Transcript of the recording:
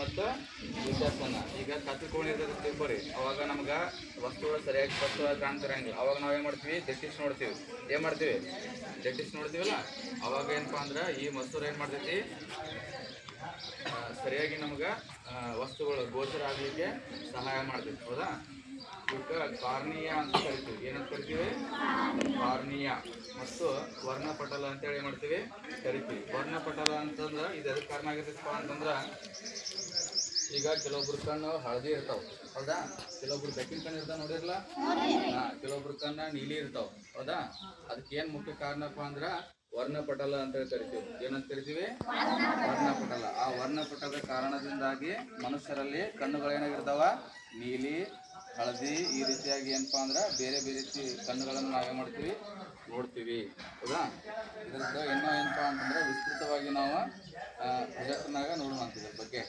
ಮತ್ತು ವಿಶೇಷಣ. ಈಗ ಕತ್ಲು ಕೋಣೆ ಇರ್ತದೆ ತಿಳ್ಕೊರಿ, ಅವಾಗ ನಮ್ಗೆ ವಸ್ತುಗಳು ಸರಿಯಾಗಿ ಸ್ಪಷ್ಟವಾಗಿ ಕಾಣ್ತಿರಂಗಿಲ್ಲ. ಅವಾಗ ನಾವೇನು ಮಾಡ್ತೀವಿ, ದಟ್ಟಿಸಿ ನೋಡ್ತೀವಿ. ಏನು ಮಾಡ್ತೀವಿ, ದಟ್ಟಿಸಿ ನೋಡ್ತೀವಲ್ಲ, ಅವಾಗ ಏನಪ್ಪ ಅಂದ್ರೆ ಈ ಮಸೂರು ಏನು ಮಾಡ್ತೈತಿ, ಸರಿಯಾಗಿ ನಮ್ಗೆ ವಸ್ತುಗಳು ಗೋಚರ ಆಗಲಿಕ್ಕೆ ಸಹಾಯ ಮಾಡ್ತೈತಿ. ಹೌದಾ? ಇವಕ್ಕೆ ಕಾರ್ನಿಯಾ ಅಂತ ಕರಿತೀವಿ. ಏನಂತ ಕರಿತೀವಿ, ಕಾರ್ನಿಯಾ. ಮತ್ತು ವರ್ಣಪಟಲ ಅಂತೇಳಿ ಏನು ಮಾಡ್ತೀವಿ, ಕರಿತೀವಿ. ವರ್ಣಪಟಲ ಅಂತಂದ್ರೆ ಇದು ಎದಕ್ಕೆ ಕಾರಣ ಆಗಿರ್ತೈತಪ್ಪ ಅಂತಂದ್ರೆ, ಈಗ ಕೆಲವೊಬ್ರು ಕಣ್ಣು ಹಳದಿ ಇರ್ತಾವೆ. ಹೌದಾ? ಕೆಲವೊಬ್ರು ಬೆಕ್ಕಿನ ಕಣ್ಣು ಇರ್ತಾವೆ, ನೋಡಿರಲ್ಲ. ಕೆಲವೊಬ್ರು ಕಣ್ಣು ನೀಲಿ ಇರ್ತಾವೆ. ಹೌದಾ? ಅದಕ್ಕೆ ಏನು ಮುಖ್ಯ ಕಾರಣಪ್ಪ ಅಂದ್ರೆ ವರ್ಣಪಟಲ ಅಂತೇಳಿ ಕರಿತೀವಿ. ಏನಂತ ಕರಿತೀವಿ, ವರ್ಣಪಟಲ. ಆ ವರ್ಣಪಟಲದ ಕಾರಣದಿಂದಾಗಿ ಮನುಷ್ಯರಲ್ಲಿ ಕಣ್ಣುಗಳೇನಾಗಿರ್ತಾವ, ನೀಲಿ, ಹಳದಿ, ಈ ರೀತಿಯಾಗಿ ಏನಪ್ಪ ಅಂದ್ರೆ ಬೇರೆ ಬೇರೆ ರೀತಿ ಕಣ್ಣುಗಳನ್ನು ನಾವೇ ಮಾಡ್ತೀವಿ, ನೋಡ್ತೀವಿ. ಹೌದಾ? ಇದರಿಂದ ಇನ್ನೂ ಏನಪ್ಪ ಅಂತಂದ್ರೆ ವಿಸ್ತೃತವಾಗಿ ನಾವು ಪ್ರೊಜೆಕ್ಟ್ನಾಗ ನೋಡುವಂಥದ್ರ ಬಗ್ಗೆ.